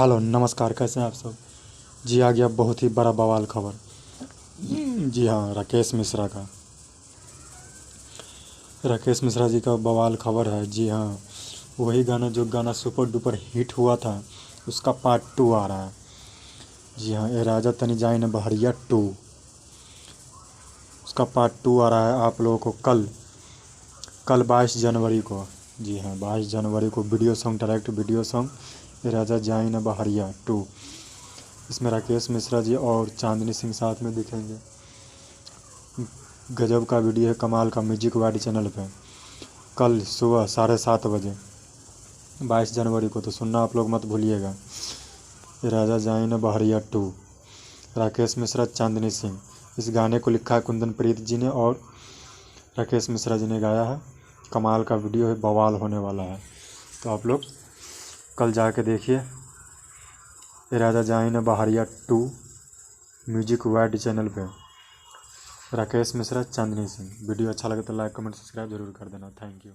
Hello नमस्कार, कैसे हैं आप सब। जी आ गया बहुत ही बड़ा बवाल खबर। जी हाँ, राकेश मिश्रा जी का बवाल खबर है। जी हाँ, वही गाना जो गाना सुपर डुपर हिट हुआ था उसका पार्ट 2 आ रहा है। जी हाँ, ए राजा तनी जाए न बहरिया 2 उसका पार्ट 2 आ रहा है आप लोगों को कल कल 22 जनवरी को। जी हाँ, 22 जनवरी को video song, direct video song ए राजा जाए न बहरिया 2। इसमें राकेश मिश्रा जी और चांदनी सिंह साथ में दिखेंगे। गजब का वीडियो है, कमाल का, म्यूजिक वाइड चैनल पे कल सुबह 7:30 बजे 22 जनवरी को। तो सुनना आप लोग मत भूलिएगा। ये राजा जाए न बहरिया 2, राकेश मिश्रा, चांदनी सिंह। इस गाने को लिखा है कुंदन प्रीत जी ने और राकेश मिश्रा जी ने गाया है। कमाल का वीडियो है, बवाल होने वाला है। तो आप लोग कल जाके देखिए ये राजा जाए न बहरिया 2 म्यूजिक वाइड चैनल पे। राकेश मिश्रा, चांदनी सिंह। वीडियो अच्छा लगे तो लाइक कमेंट सब्सक्राइब जरूर कर देना। Thank you.